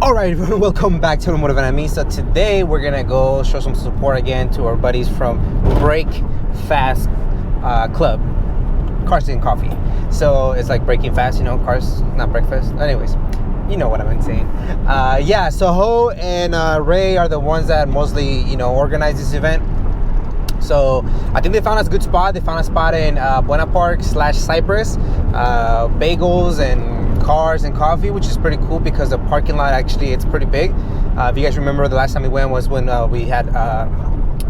Alright, welcome back to Automotive Anatomy. So today we're gonna go show some support again to our buddies from Brakefast Club, Cars and Coffee. So it's like breaking fast, you know, cars, not breakfast. Anyways, you know what I'm saying. Yeah, so Ho and Ray are the ones that mostly, you know, organize this event. So I think they found us a good spot. They found a spot in Buena Park / Cypress, bagels and cars and coffee, which is pretty cool because the parking lot actually it's pretty big. If you guys remember, the last time we went was when we had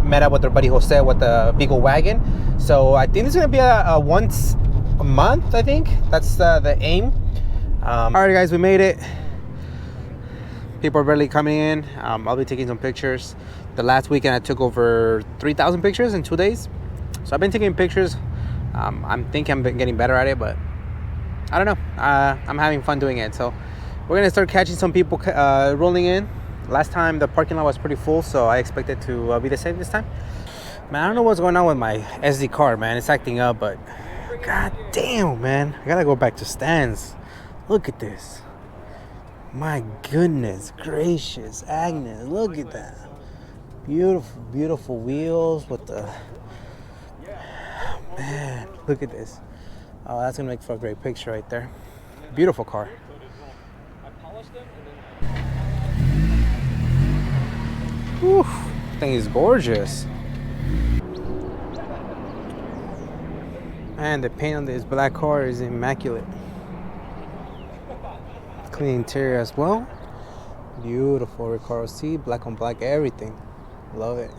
met up with our buddy Jose with the Beagle wagon. So I think it's gonna be a once a month. I think that's the aim. All right, guys, we made it. People are barely coming in. I'll be taking some pictures. The last weekend I took over 3,000 pictures in 2 days. So I've been taking pictures. I'm thinking I'm getting better at it, but I don't know. I'm having fun doing it. So we're gonna start catching some people rolling in. Last time the parking lot was pretty full, so I expect it to be the same this time. Man, I don't know what's going on with my SD card, man. It's acting up, but god damn, man. I gotta go back to stands. Look at this. My goodness gracious, Agnes, look at that. Beautiful, beautiful wheels with the... Man, look at this. Oh, that's gonna make for a great picture right there. Beautiful car. Whew, thing is gorgeous. And the paint on this black car is immaculate. Clean interior as well. Beautiful Recaro seat, black on black, everything. Love it.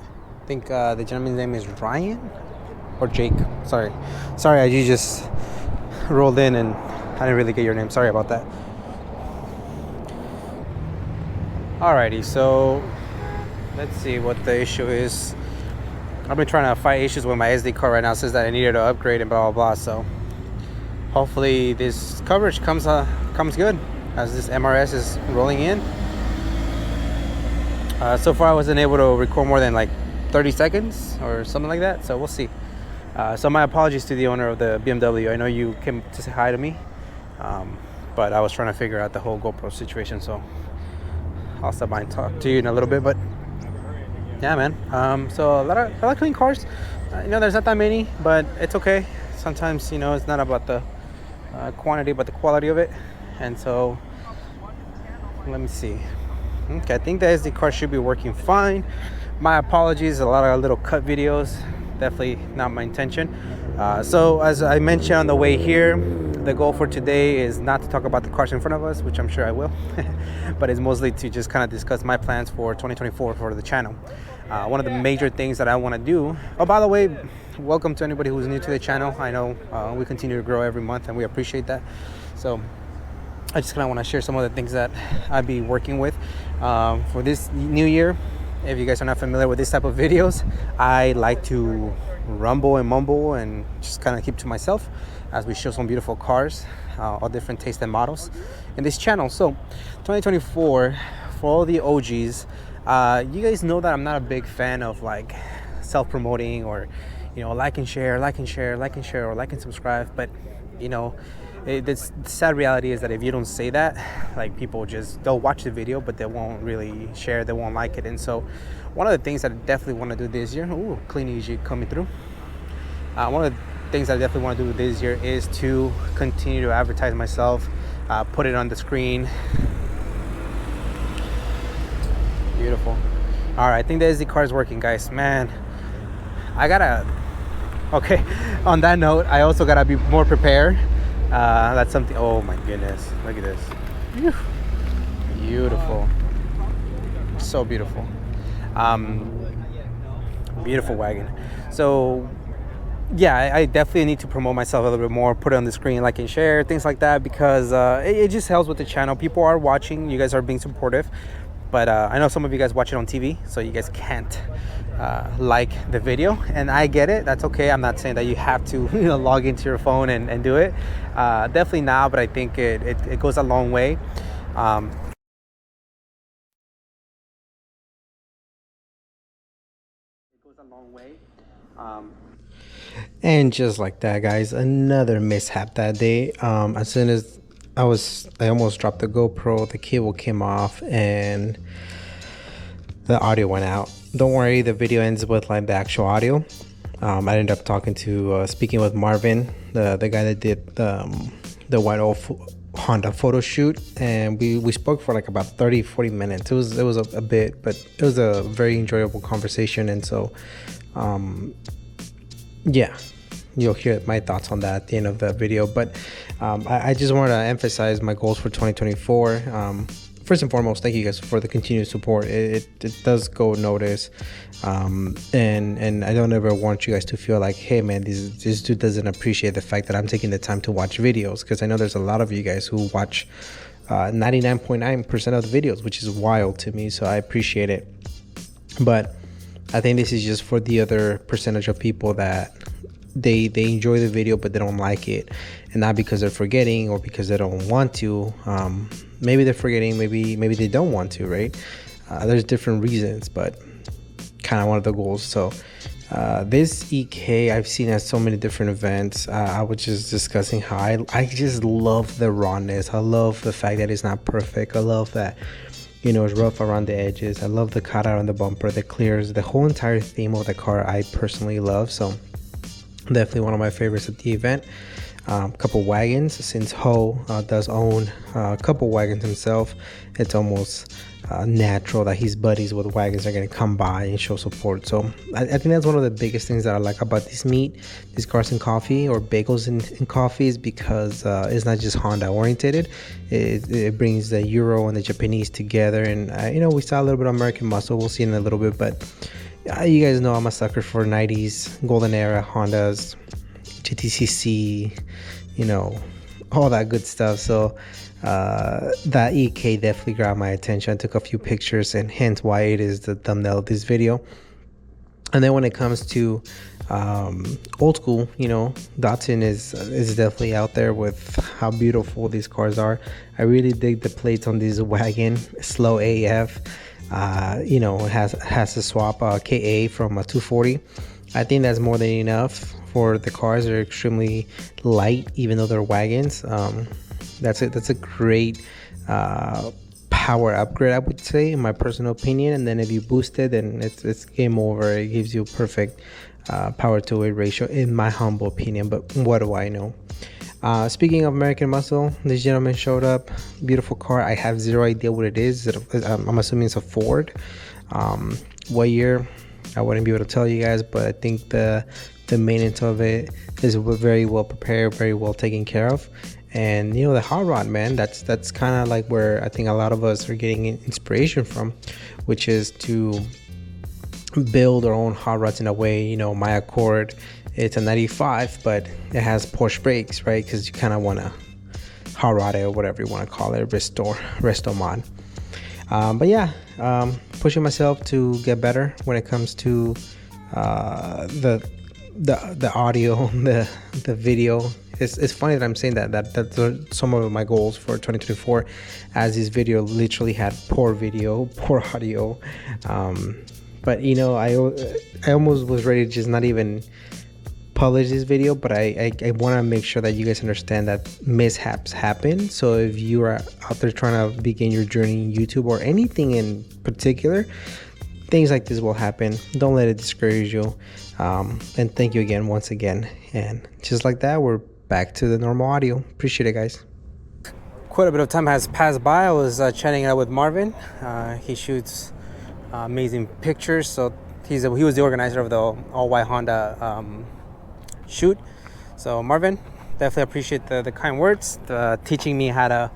I think the gentleman's name is Ryan or Jake. Sorry, you just rolled in and I didn't really get your name. Sorry about that. Alrighty, so let's see what the issue is. I've been trying to fight issues with my SD card right now. It says that I needed to upgrade and blah blah blah. So hopefully this coverage comes good as this MRS is rolling in. So far I wasn't able to record more than like 30 seconds or something like that, so we'll see. So my apologies to the owner of the BMW. I know you came to say hi to me, but I was trying to figure out the whole GoPro situation, so I'll stop by and talk to you in a little bit. But yeah, man, so a lot of clean cars. You know, there's not that many, but it's okay. Sometimes, you know, it's not about the quantity but the quality of it. And so let me see. Okay, I think the SD card should be working fine. My apologies, a lot of little cut videos, definitely not my intention. So as I mentioned on the way here, the goal for today is not to talk about the cars in front of us, which I'm sure I will, but it's mostly to just kind of discuss my plans for 2024 for the channel. One of the major things that I want to do, oh, by the way, welcome to anybody who's new to the channel. I know we continue to grow every month and we appreciate that. So I just kind of want to share some of the things that I'll be working with for this new year. If you guys are not familiar with this type of videos, I like to rumble and mumble and just kind of keep to myself as we show some beautiful cars, all different tastes and models in this channel. So 2024, for all the OGs, you guys know that I'm not a big fan of like self-promoting or, you know, like and share, or like and subscribe. But, you know, the sad reality is that if you don't say that, like, people they'll watch the video but they won't really share, they won't like it. And so one of the things that I definitely want to do this year, ooh, clean EG coming through, one of the things I definitely want to do this year is to continue to advertise myself, put it on the screen. Beautiful. All right, I think the SD card is working, guys. Man, okay, on that note, I also gotta be more prepared. That's something. Oh my goodness, look at this. Beautiful, so beautiful. Beautiful wagon. So yeah, I definitely need to promote myself a little bit more, put it on the screen, like and share, things like that, because it just helps with the channel. People are watching, you guys are being supportive, but I know some of you guys watch it on TV, so you guys can't like the video, and I get it. That's okay. I'm not saying that you have to, you know, log into your phone and do it. Definitely not, but I think it goes a long way. And just like that, guys, another mishap that day. As soon as I almost dropped the GoPro. The cable came off and the audio went out. Don't worry, the video ends with like the actual audio. I ended up speaking with Marvin, the guy that did the white old Honda photo shoot, and we spoke for like about 30-40 minutes. It was a bit, but it was a very enjoyable conversation. And so yeah, you'll hear my thoughts on that at the end of the video. But I just wanted to emphasize my goals for 2024. First and foremost, thank you guys for the continued support. It does go notice, and I don't ever want you guys to feel like, hey man, this dude doesn't appreciate the fact that I'm taking the time to watch videos, because I know there's a lot of you guys who watch 99.9% of the videos, which is wild to me. So I appreciate it. But I think this is just for the other percentage of people that they enjoy the video but they don't like it, and not because they're forgetting or because they don't want to. Maybe they're forgetting, maybe they don't want to, right? There's different reasons, but kind of one of the goals. So this EK I've seen at so many different events. I was just discussing how I just love the rawness. I love the fact that it's not perfect. I love that, you know, it's rough around the edges. I love the cutout on the bumper, the clears, the whole entire theme of the car I personally love. So definitely one of my favorites at the event. Couple wagons, since Ho does own a couple wagons himself. It's almost natural that his buddies with wagons are going to come by and show support. So I think that's one of the biggest things that I like about this meet, these cars and coffee, or bagels and coffee, is because it's not just Honda oriented. It brings the Euro and the Japanese together, and you know, we saw a little bit of American muscle. We'll see in a little bit, but you guys know I'm a sucker for 90s golden era Hondas, GTCC, you know, all that good stuff. So that EK definitely grabbed my attention. I took a few pictures, and hence why it is the thumbnail of this video. And then when it comes to old school, you know, Datsun is definitely out there with how beautiful these cars are. I really dig the plates on this wagon, slow AF. You know, it has to swap KA from a 240. I think that's more than enough for the cars. They're extremely light, even though they're wagons. That's a great power upgrade, I would say, in my personal opinion. And then if you boost it, then it's game over. It gives you perfect power to weight ratio, in my humble opinion. But what do I know? Speaking of American muscle, this gentleman showed up. Beautiful car. I have zero idea what it is. I'm assuming it's a Ford. What year? I wouldn't be able to tell you guys, but I think the maintenance of it is very well prepared, very well taken care of. And you know, the hot rod, man, that's kind of like where I think a lot of us are getting inspiration from, which is to build our own hot rods in a way. You know, my Accord, it's a 95, but it has Porsche brakes, right? Because you kind of want to hot rod it, or whatever you want to call it, resto mod. But yeah, pushing myself to get better when it comes to the audio, the video. It's funny that I'm saying that's some of my goals for 2024, as this video literally had poor video, poor audio. But you know, I almost was ready to just not even publish this video, but I want to make sure that you guys understand that mishaps happen. So if you are out there trying to begin your journey in YouTube or anything in particular, things like this will happen. Don't let it discourage you. And thank you again, once again. And just like that, we're back to the normal audio. Appreciate it, guys. Quite a bit of time has passed by. I was chatting out with Marvin. He shoots amazing pictures. So he was the organizer of the all-white Honda shoot. So Marvin, definitely appreciate the kind words, teaching me how to,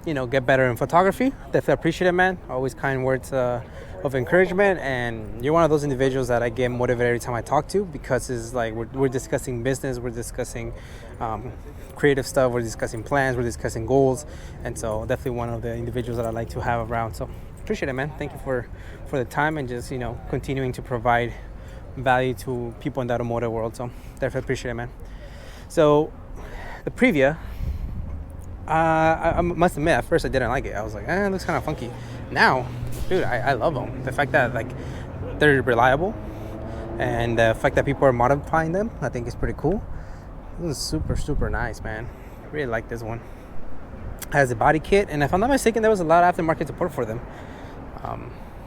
you know, get better in photography. Definitely appreciate it, man. Always kind words of encouragement, and you're one of those individuals that I get motivated every time I talk to, because it's like we're discussing business, we're discussing creative stuff, we're discussing plans, we're discussing goals, and so definitely one of the individuals that I like to have around. So appreciate it, man. Thank you for the time, and just, you know, continuing to provide value to people in the automotive world. So definitely appreciate it, man. So the Previa, I must admit, at first I didn't like it. I was like, it looks kind of funky. Now, dude, I love them. The fact that, like, they're reliable, and the fact that people are modifying them, I think is pretty cool. This is super nice, man. I really like this one. has a body kit, and if I'm not mistaken, there was a lot of aftermarket support for them,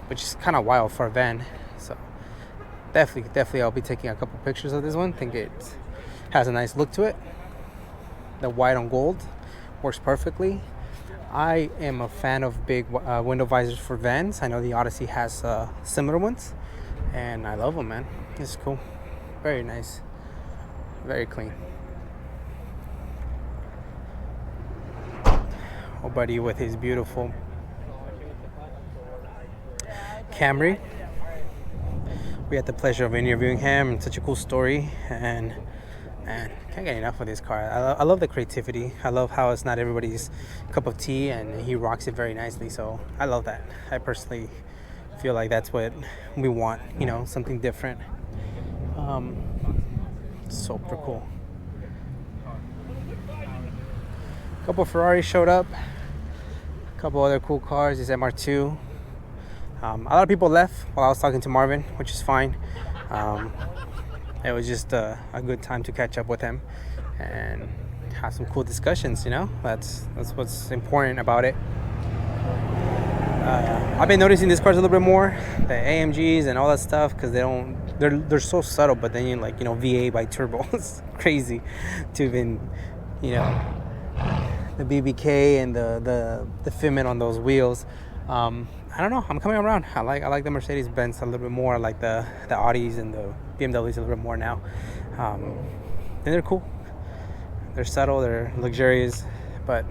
which is kind of wild for a van. So definitely I'll be taking a couple pictures of this one. I think it has a nice look to it. The white on gold works perfectly. I am a fan of big window visors for vans. I know the Odyssey has similar ones, and I love them, man. It's cool. Very nice. Very clean. Oh, buddy with his beautiful Camry. We had the pleasure of interviewing him, and such a cool story. And man, can't get enough of this car. I love the creativity. I love how it's not everybody's cup of tea, and he rocks it very nicely. So I love that. I personally feel like that's what we want, you know, something different. Super cool. A couple of Ferraris showed up. A couple other cool cars. This MR2. A lot of people left while I was talking to Marvin, which is fine. It was just a good time to catch up with him and have some cool discussions, you know? That's what's important about it. I've been noticing these cars a little bit more, the AMGs and all that stuff, because they're so subtle, but then you like, you know, V8 by turbo. It's crazy to even, you know, the BBK and the fitment on those wheels. I don't know. I'm coming around. I like the Mercedes-Benz a little bit more. I like the Audis and the BMWs a little bit more now. And they're cool. They're subtle. They're luxurious. But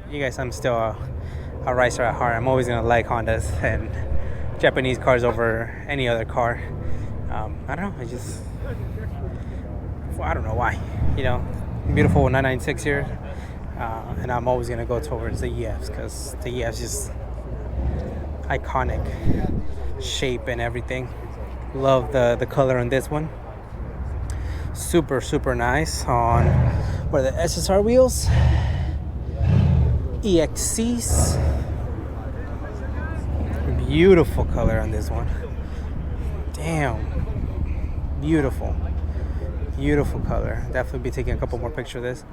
you guys, I'm still a racer at heart. I'm always gonna like Hondas and Japanese cars over any other car. I don't know. I don't know why. You know, beautiful 996 here. And I'm always gonna go towards the EFs because the EFs just iconic shape and everything. Love the color on this one. Super nice on what are the SSR wheels, EXCs. Beautiful color on this one. Damn, beautiful color. Definitely be taking a couple more pictures of this.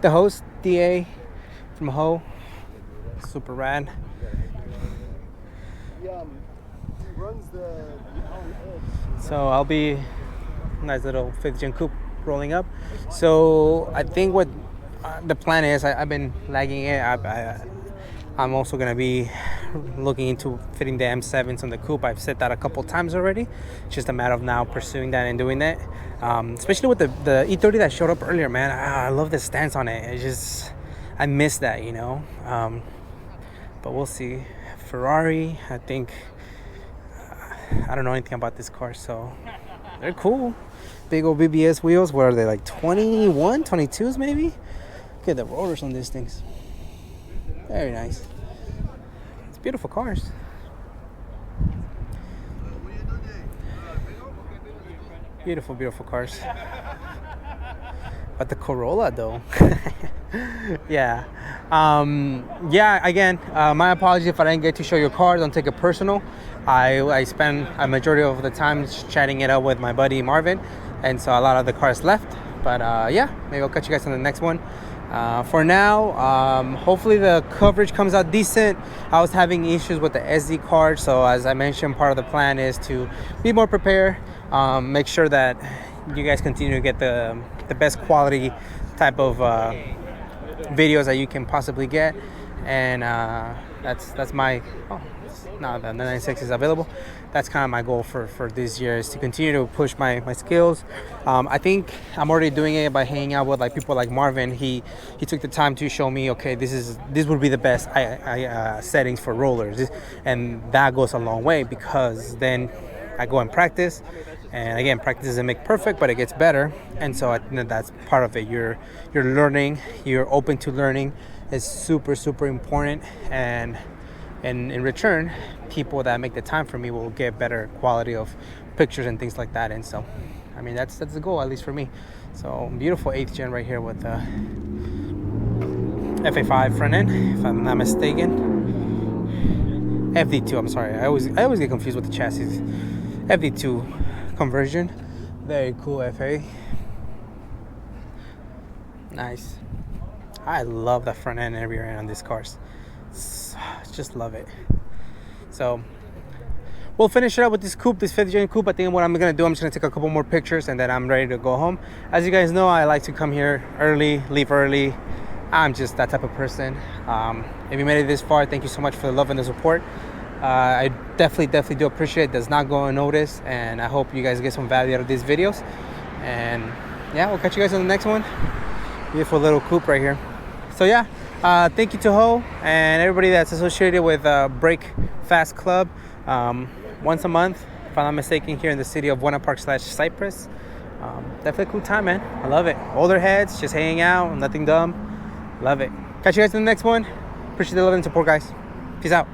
The Host DA from Ho, super rad. So I'll be nice little 5th gen coupe rolling up. So I think what the plan is, I've been lagging it. I'm also gonna be looking into fitting the M7s on the coupe. I've said that a couple times already. It's just a matter of now pursuing that and doing that. Especially with the E30 that showed up earlier, man. I love the stance on it. I miss that, you know. But we'll see. Ferrari, I think. I don't know anything about this car, so they're cool. Big old BBS wheels. What are they, like 21, 22s maybe? Look at the rotors on these things. Very nice. It's beautiful cars. Beautiful cars. But the Corolla though. Yeah. Again, my apologies if I didn't get to show your car. Don't take it personal. I spent a majority of the time chatting it up with my buddy Marvin, and so a lot of the cars left. But maybe I'll catch you guys on the next one. For now, hopefully the coverage comes out decent. I was having issues with the SD card, so as I mentioned, part of the plan is to be more prepared, make sure that you guys continue to get the best quality type of videos that you can possibly get, and that's my now that the 96 is available, that's kind of my goal for this year, is to continue to push my skills. I think I'm already doing it by hanging out with like people like Marvin. He took the time to show me, okay, this would be the best settings for rollers, and that goes a long way, because then I go and practice. And again, practice doesn't make perfect, but it gets better. And so I think that's part of it. You're learning. You're open to learning. It's super important. And in return, people that make the time for me will get better quality of pictures and things like that. And so, I mean, that's the goal, at least for me. So beautiful 8th gen right here with the FA5 front end, if I'm not mistaken. FD2. I'm sorry. I always get confused with the chassis. FD2 conversion. Very cool FA. Nice. I love the front end and rear end on these cars. Just love it. So we'll finish it up with this coupe, this 5th gen coupe. I think what I'm gonna do, I'm just gonna take a couple more pictures and then I'm ready to go home. As you guys know, I like to come here early, leave early. I'm just that type of person. If you made it this far, thank you so much for the love and the support. I definitely do appreciate it. It does not go unnoticed, and I hope you guys get some value out of these videos. And yeah, we'll catch you guys on the next one. Beautiful little coupe right here. So yeah, thank you to Ho and everybody that's associated with Brakefast Club. Once a month, if I'm not mistaken, here in the city of Buena Park / Cypress. Definitely a cool time, man. I love it. Older heads, just hanging out, nothing dumb. Love it. Catch you guys in the next one. Appreciate the love and support, guys. Peace out.